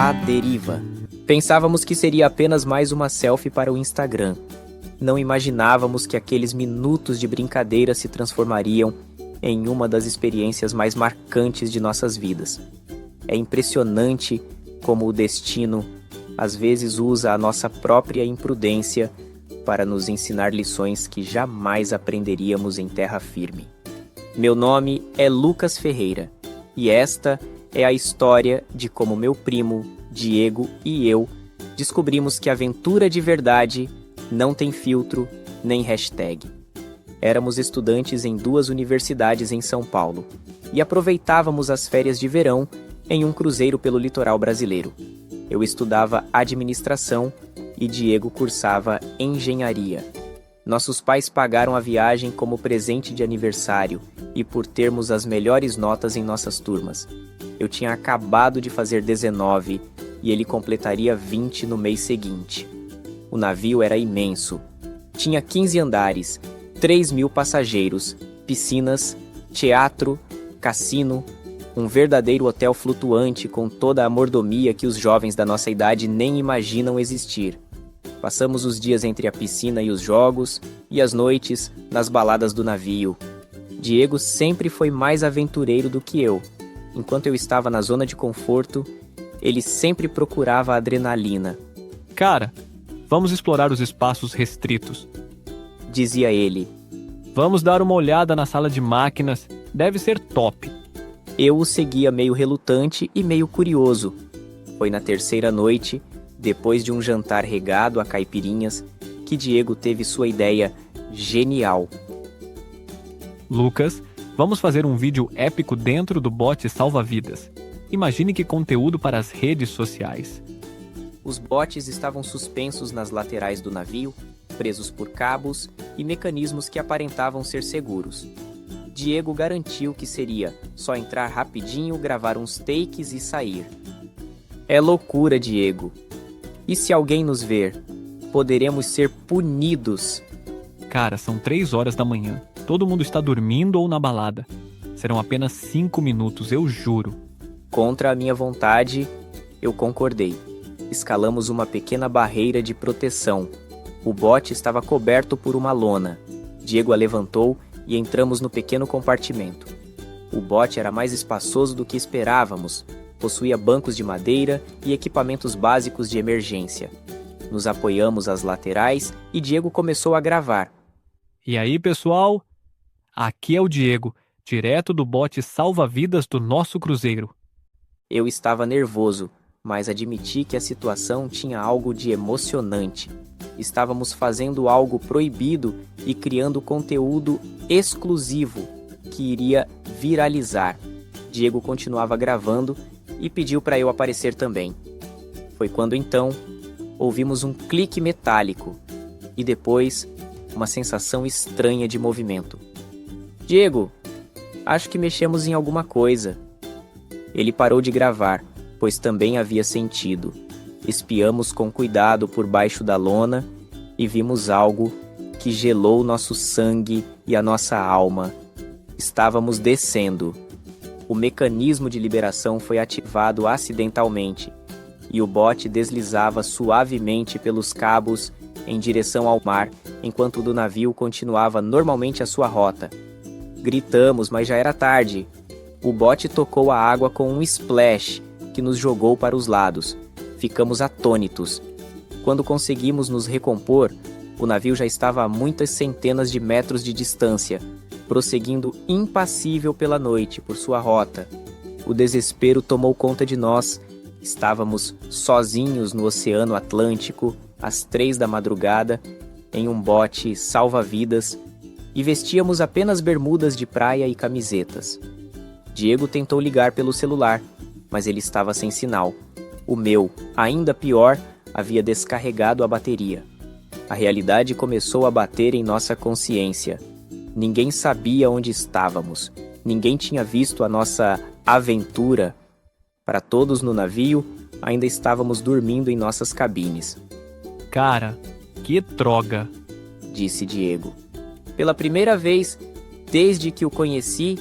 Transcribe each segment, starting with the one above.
à deriva. Pensávamos que seria apenas mais uma selfie para o Instagram. Não imaginávamos que aqueles minutos de brincadeira se transformariam em uma das experiências mais marcantes de nossas vidas. É impressionante como o destino às vezes usa a nossa própria imprudência para nos ensinar lições que jamais aprenderíamos em terra firme. Meu nome é Lucas Ferreira e esta é a história de como meu primo, Diego e eu descobrimos que a aventura de verdade não tem filtro nem hashtag. Éramos estudantes em 2 universidades em São Paulo e aproveitávamos as férias de verão em um cruzeiro pelo litoral brasileiro. Eu estudava administração e Diego cursava engenharia. Nossos pais pagaram a viagem como presente de aniversário e por termos as melhores notas em nossas turmas. Eu tinha acabado de fazer 19 e ele completaria 20 no mês seguinte. O navio era imenso. Tinha 15 andares, 3.000 passageiros, piscinas, teatro, cassino, um verdadeiro hotel flutuante com toda a mordomia que os jovens da nossa idade nem imaginam existir. Passamos os dias entre a piscina e os jogos, e as noites nas baladas do navio. Diego sempre foi mais aventureiro do que eu. Enquanto eu estava na zona de conforto, ele sempre procurava a adrenalina. Cara, vamos explorar os espaços restritos, dizia ele. Vamos dar uma olhada na sala de máquinas, deve ser top. Eu o seguia meio relutante e meio curioso. Foi na 3ª noite, depois de um jantar regado a caipirinhas, que Diego teve sua ideia genial. Lucas, vamos fazer um vídeo épico dentro do bote salva-vidas. Imagine que conteúdo para as redes sociais. Os botes estavam suspensos nas laterais do navio, presos por cabos e mecanismos que aparentavam ser seguros. Diego garantiu que seria só entrar rapidinho, gravar uns takes e sair. É loucura, Diego. E se alguém nos ver? Poderemos ser punidos. Cara, são 3 horas da manhã. Todo mundo está dormindo ou na balada. Serão apenas 5 minutos, eu juro. Contra a minha vontade, eu concordei. Escalamos uma pequena barreira de proteção. O bote estava coberto por uma lona. Diego a levantou e entramos no pequeno compartimento. O bote era mais espaçoso do que esperávamos. Possuía bancos de madeira e equipamentos básicos de emergência. Nos apoiamos às laterais e Diego começou a gravar. E aí, pessoal? Aqui é o Diego, direto do bote salva-vidas do nosso cruzeiro. Eu estava nervoso, mas admiti que a situação tinha algo de emocionante. Estávamos fazendo algo proibido e criando conteúdo exclusivo que iria viralizar. Diego continuava gravando e pediu para eu aparecer também. Foi quando então ouvimos um clique metálico e depois uma sensação estranha de movimento. Diego, acho que mexemos em alguma coisa. Ele parou de gravar, pois também havia sentido. Espiamos com cuidado por baixo da lona e vimos algo que gelou nosso sangue e a nossa alma. Estávamos descendo. O mecanismo de liberação foi ativado acidentalmente e o bote deslizava suavemente pelos cabos em direção ao mar, enquanto o do navio continuava normalmente a sua rota. Gritamos, mas já era tarde. O bote tocou a água com um splash que nos jogou para os lados. Ficamos atônitos. Quando conseguimos nos recompor, o navio já estava a muitas centenas de metros de distância, prosseguindo impassível pela noite por sua rota. O desespero tomou conta de nós. Estávamos sozinhos no Oceano Atlântico, às 3 da madrugada, em um bote salva-vidas, e vestíamos apenas bermudas de praia e camisetas. Diego tentou ligar pelo celular, mas ele estava sem sinal. O meu, ainda pior, havia descarregado a bateria. A realidade começou a bater em nossa consciência. Ninguém sabia onde estávamos. Ninguém tinha visto a nossa aventura. Para todos no navio, ainda estávamos dormindo em nossas cabines. Cara, que droga, disse Diego. Pela primeira vez, desde que o conheci,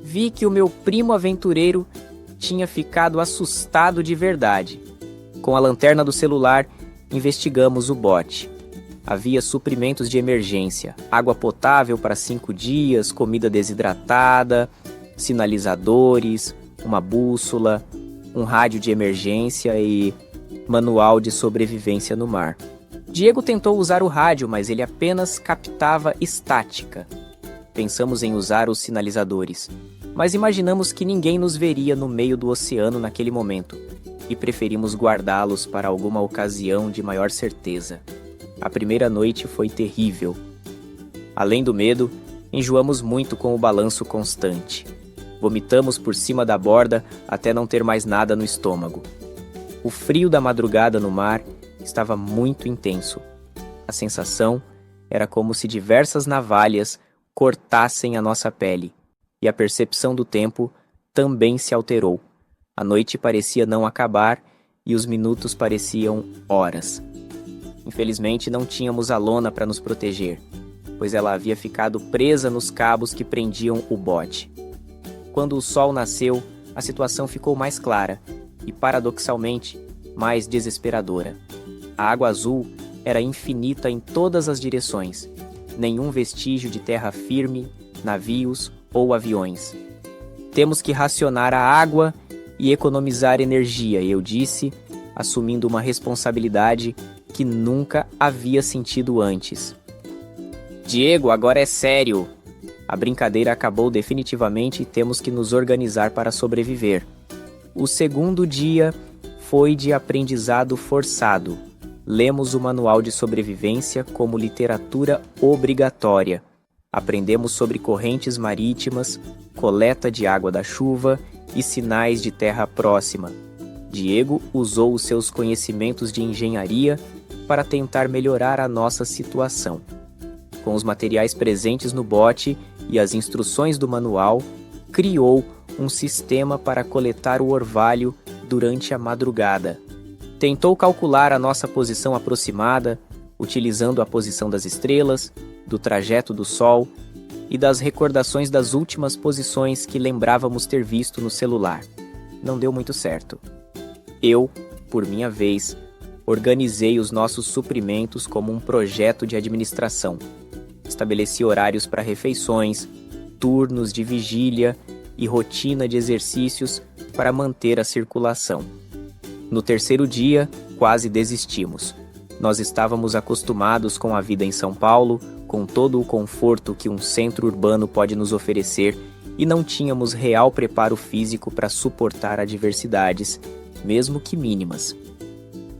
vi que o meu primo aventureiro tinha ficado assustado de verdade. Com a lanterna do celular, investigamos o bote. Havia suprimentos de emergência, água potável para 5 dias, comida desidratada, sinalizadores, uma bússola, um rádio de emergência e manual de sobrevivência no mar. Diego tentou usar o rádio, mas ele apenas captava estática. Pensamos em usar os sinalizadores, mas imaginamos que ninguém nos veria no meio do oceano naquele momento e preferimos guardá-los para alguma ocasião de maior certeza. A primeira noite foi terrível. Além do medo, enjoamos muito com o balanço constante. Vomitamos por cima da borda até não ter mais nada no estômago. O frio da madrugada no mar estava muito intenso. A sensação era como se diversas navalhas cortassem a nossa pele, e a percepção do tempo também se alterou. A noite parecia não acabar e os minutos pareciam horas. Infelizmente, não tínhamos a lona para nos proteger, pois ela havia ficado presa nos cabos que prendiam o bote. Quando o sol nasceu, a situação ficou mais clara e, paradoxalmente, mais desesperadora. A água azul era infinita em todas as direções. Nenhum vestígio de terra firme, navios ou aviões. Temos que racionar a água e economizar energia, eu disse, assumindo uma responsabilidade que nunca havia sentido antes. Diego, agora é sério. A brincadeira acabou definitivamente e temos que nos organizar para sobreviver. O segundo dia foi de aprendizado forçado. Lemos o manual de sobrevivência como literatura obrigatória. Aprendemos sobre correntes marítimas, coleta de água da chuva e sinais de terra próxima. Diego usou os seus conhecimentos de engenharia para tentar melhorar a nossa situação. Com os materiais presentes no bote e as instruções do manual, criou um sistema para coletar o orvalho durante a madrugada. Tentou calcular a nossa posição aproximada, utilizando a posição das estrelas, do trajeto do Sol e das recordações das últimas posições que lembrávamos ter visto no celular. Não deu muito certo. Eu, por minha vez, organizei os nossos suprimentos como um projeto de administração. Estabeleci horários para refeições, turnos de vigília e rotina de exercícios para manter a circulação. No terceiro dia, quase desistimos. Nós estávamos acostumados com a vida em São Paulo, com todo o conforto que um centro urbano pode nos oferecer, e não tínhamos real preparo físico para suportar adversidades, mesmo que mínimas.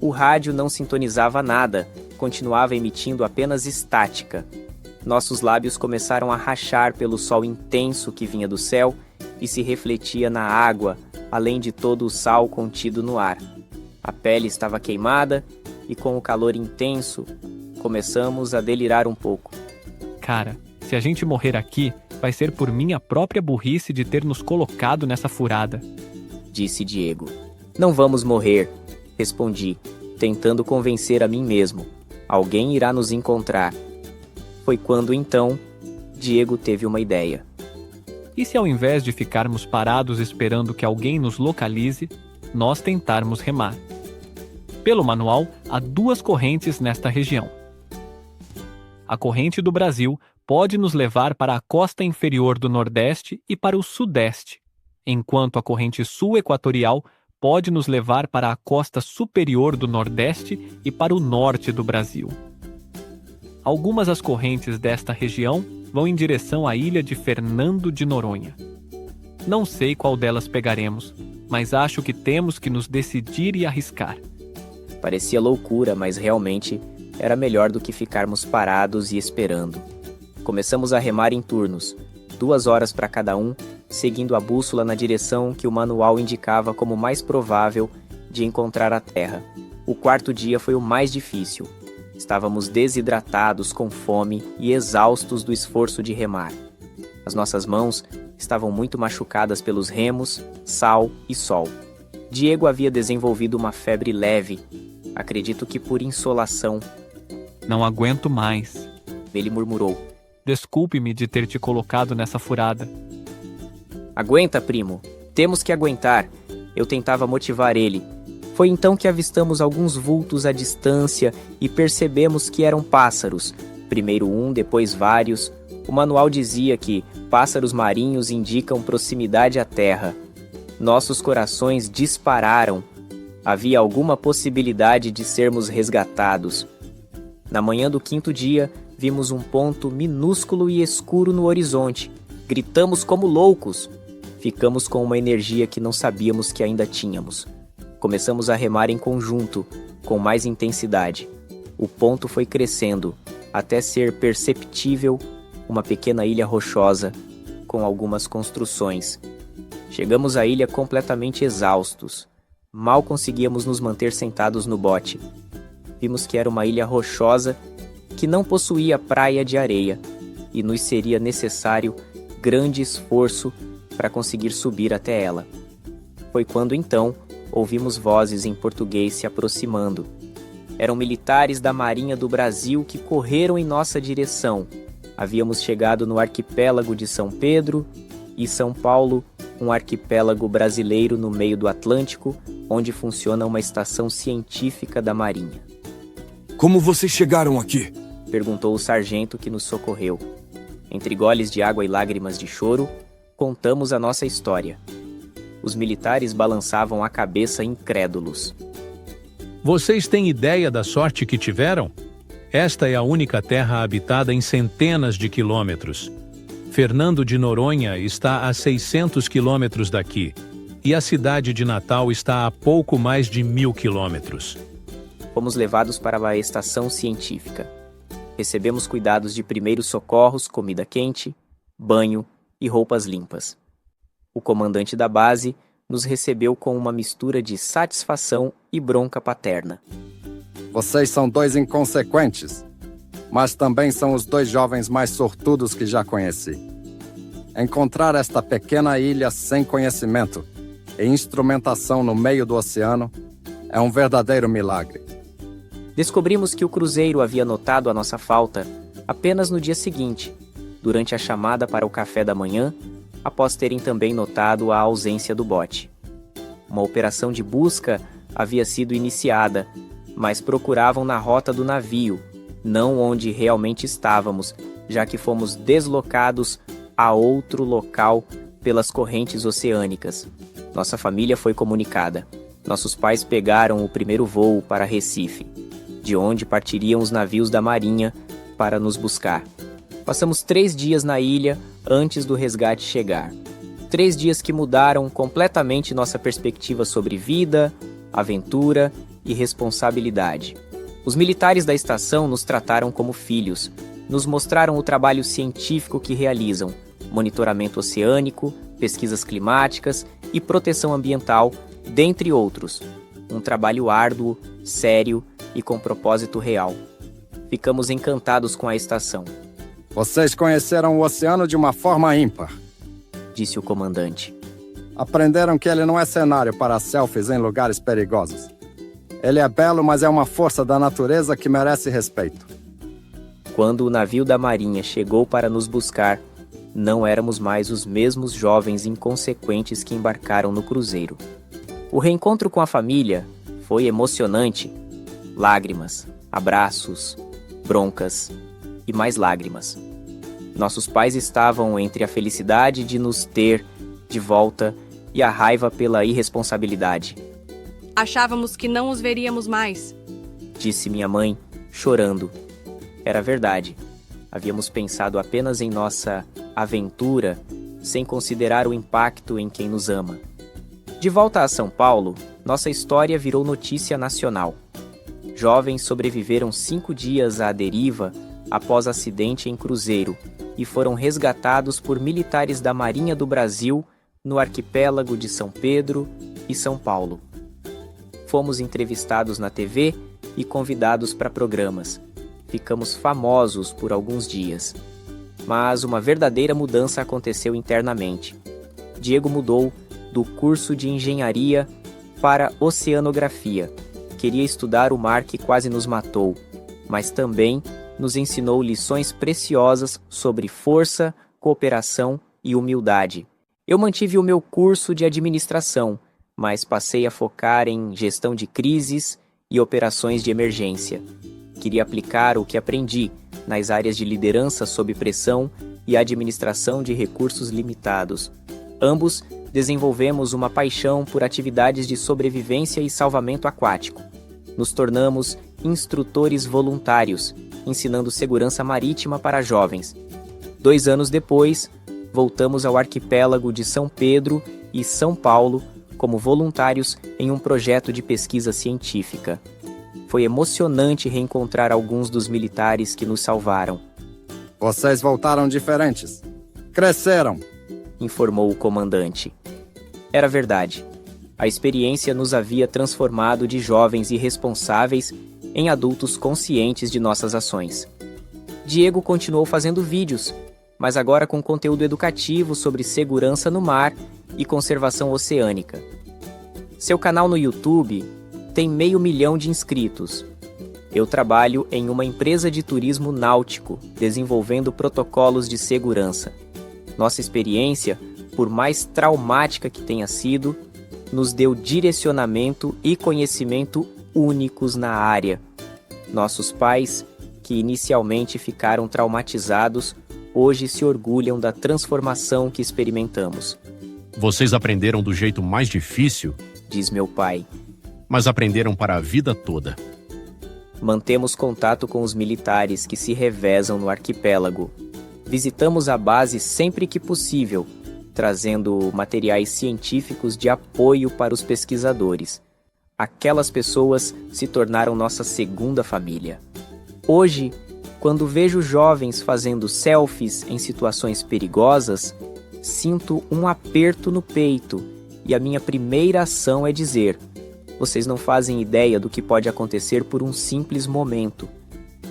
O rádio não sintonizava nada, continuava emitindo apenas estática. Nossos lábios começaram a rachar pelo sol intenso que vinha do céu e se refletia na água, além de todo o sal contido no ar. A pele estava queimada e, com o calor intenso, começamos a delirar um pouco. Cara, se a gente morrer aqui, vai ser por minha própria burrice de ter nos colocado nessa furada, disse Diego. Não vamos morrer, respondi, tentando convencer a mim mesmo. Alguém irá nos encontrar. Foi quando, então, Diego teve uma ideia. E se ao invés de ficarmos parados esperando que alguém nos localize, nós tentarmos remar? Pelo manual, há 2 correntes nesta região. A corrente do Brasil pode nos levar para a costa inferior do Nordeste e para o Sudeste, enquanto a corrente sul-equatorial pode nos levar para a costa superior do Nordeste e para o norte do Brasil. Algumas das correntes desta região vão em direção à ilha de Fernando de Noronha. Não sei qual delas pegaremos, mas acho que temos que nos decidir e arriscar. Parecia loucura, mas realmente era melhor do que ficarmos parados e esperando. Começamos a remar em turnos, 2 horas para cada um, seguindo a bússola na direção que o manual indicava como mais provável de encontrar a terra. O 4º dia foi o mais difícil. Estávamos desidratados, com fome e exaustos do esforço de remar. As nossas mãos estavam muito machucadas pelos remos, sal e sol. Diego havia desenvolvido uma febre leve, acredito que por insolação. Não aguento mais, ele murmurou. Desculpe-me de ter te colocado nessa furada. Aguenta, primo. Temos que aguentar. Eu tentava motivar ele. Foi então que avistamos alguns vultos à distância e percebemos que eram pássaros. Primeiro um, depois vários. O manual dizia que pássaros marinhos indicam proximidade à terra. Nossos corações dispararam. Havia alguma possibilidade de sermos resgatados. Na manhã do quinto dia, vimos um ponto minúsculo e escuro no horizonte. Gritamos como loucos. Ficamos com uma energia que não sabíamos que ainda tínhamos. Começamos a remar em conjunto, com mais intensidade. O ponto foi crescendo, até ser perceptível uma pequena ilha rochosa, com algumas construções. Chegamos à ilha completamente exaustos. Mal conseguíamos nos manter sentados no bote. Vimos que era uma ilha rochosa que não possuía praia de areia e nos seria necessário grande esforço para conseguir subir até ela. Foi quando então ouvimos vozes em português se aproximando. Eram militares da Marinha do Brasil que correram em nossa direção. Havíamos chegado no arquipélago de São Pedro e São Paulo, um arquipélago brasileiro no meio do Atlântico, onde funciona uma estação científica da Marinha. Como vocês chegaram aqui? Perguntou o sargento que nos socorreu. Entre goles de água e lágrimas de choro, contamos a nossa história. Os militares balançavam a cabeça incrédulos. Vocês têm ideia da sorte que tiveram? Esta é a única terra habitada em centenas de quilômetros. Fernando de Noronha está a 600 quilômetros daqui, e a cidade de Natal está a pouco mais de 1.000 quilômetros. Fomos levados para a estação científica. Recebemos cuidados de primeiros socorros, comida quente, banho e roupas limpas. O comandante da base nos recebeu com uma mistura de satisfação e bronca paterna. Vocês são dois inconsequentes, mas também são os dois jovens mais sortudos que já conheci. Encontrar esta pequena ilha sem conhecimento e instrumentação no meio do oceano é um verdadeiro milagre. Descobrimos que o cruzeiro havia notado a nossa falta apenas no dia seguinte, durante a chamada para o café da manhã, após terem também notado a ausência do bote. Uma operação de busca havia sido iniciada, mas procuravam na rota do navio, não onde realmente estávamos, já que fomos deslocados a outro local pelas correntes oceânicas. Nossa família foi comunicada. Nossos pais pegaram o primeiro voo para Recife, de onde partiriam os navios da Marinha para nos buscar. Passamos 3 dias na ilha antes do resgate chegar. 3 dias que mudaram completamente nossa perspectiva sobre vida, aventura e responsabilidade. Os militares da estação nos trataram como filhos, nos mostraram o trabalho científico que realizam, monitoramento oceânico, pesquisas climáticas e proteção ambiental, dentre outros. Um trabalho árduo, sério e com propósito real. Ficamos encantados com a estação. Vocês conheceram o oceano de uma forma ímpar, disse o comandante. Aprenderam que ele não é cenário para selfies em lugares perigosos. Ele é belo, mas é uma força da natureza que merece respeito. Quando o navio da Marinha chegou para nos buscar, não éramos mais os mesmos jovens inconsequentes que embarcaram no cruzeiro. O reencontro com a família foi emocionante. Lágrimas, abraços, broncas e mais lágrimas. Nossos pais estavam entre a felicidade de nos ter de volta e a raiva pela irresponsabilidade. Achávamos que não os veríamos mais, disse minha mãe, chorando. Era verdade. Havíamos pensado apenas em nossa aventura, sem considerar o impacto em quem nos ama. De volta a São Paulo, nossa história virou notícia nacional. Jovens sobreviveram 5 dias à deriva após acidente em cruzeiro e foram resgatados por militares da Marinha do Brasil no arquipélago de São Pedro e São Paulo. Fomos entrevistados na TV e convidados para programas. Ficamos famosos por alguns dias. Mas uma verdadeira mudança aconteceu internamente. Diego mudou do curso de engenharia para oceanografia. Queria estudar o mar que quase nos matou, mas também nos ensinou lições preciosas sobre força, cooperação e humildade. Eu mantive o meu curso de administração, mas passei a focar em gestão de crises e operações de emergência. Queria aplicar o que aprendi nas áreas de liderança sob pressão e administração de recursos limitados. Ambos desenvolvemos uma paixão por atividades de sobrevivência e salvamento aquático. Nos tornamos instrutores voluntários, ensinando segurança marítima para jovens. 2 anos depois, voltamos ao arquipélago de São Pedro e São Paulo como voluntários em um projeto de pesquisa científica. Foi emocionante reencontrar alguns dos militares que nos salvaram, Vocês voltaram diferentes. Cresceram. informou o comandante. Era verdade. A experiência nos havia transformado de jovens irresponsáveis em adultos conscientes de nossas ações. Diego continuou fazendo vídeos, mas agora com conteúdo educativo sobre segurança no mar e conservação oceânica. Seu canal no YouTube tem 500 mil de inscritos. Eu trabalho em uma empresa de turismo náutico, desenvolvendo protocolos de segurança. Nossa experiência, por mais traumática que tenha sido, nos deu direcionamento e conhecimento únicos na área. Nossos pais, que inicialmente ficaram traumatizados, hoje se orgulham da transformação que experimentamos, Vocês aprenderam do jeito mais difícil, diz meu pai. mas aprenderam para a vida toda. Mantemos contato com os militares que se revezam no arquipélago. Visitamos a base sempre que possível, trazendo materiais científicos de apoio para os pesquisadores. Aquelas pessoas se tornaram nossa segunda família. Hoje, quando vejo jovens fazendo selfies em situações perigosas, sinto um aperto no peito e a minha primeira ação é dizer: vocês não fazem ideia do que pode acontecer por um simples momento.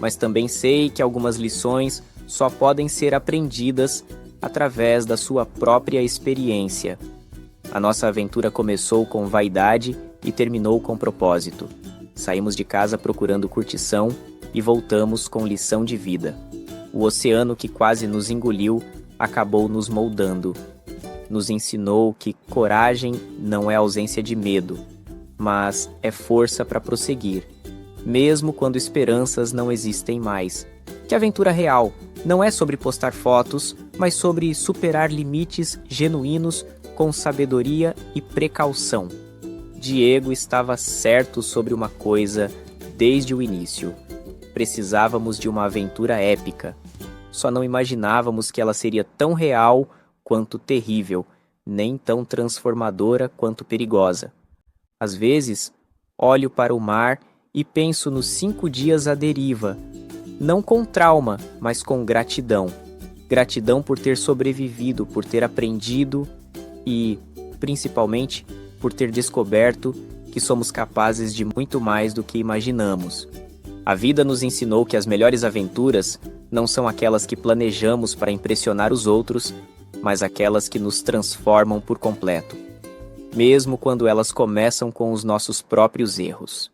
Mas também sei que algumas lições só podem ser aprendidas através da sua própria experiência. A nossa aventura começou com vaidade e terminou com propósito. Saímos de casa procurando curtição e voltamos com lição de vida. O oceano que quase nos engoliu acabou nos moldando. Nos ensinou que coragem não é ausência de medo, mas é força para prosseguir, mesmo quando esperanças não existem mais. Que a aventura real não é sobre postar fotos, mas sobre superar limites genuínos com sabedoria e precaução. Diego estava certo sobre uma coisa desde o início. Precisávamos de uma aventura épica. Só não imaginávamos que ela seria tão real quanto terrível, nem tão transformadora quanto perigosa. Às vezes, olho para o mar e penso nos 5 dias à deriva, não com trauma, mas com gratidão. Gratidão por ter sobrevivido, por ter aprendido e, principalmente, por ter descoberto que somos capazes de muito mais do que imaginamos. A vida nos ensinou que as melhores aventuras não são aquelas que planejamos para impressionar os outros, mas aquelas que nos transformam por completo, mesmo quando elas começam com os nossos próprios erros.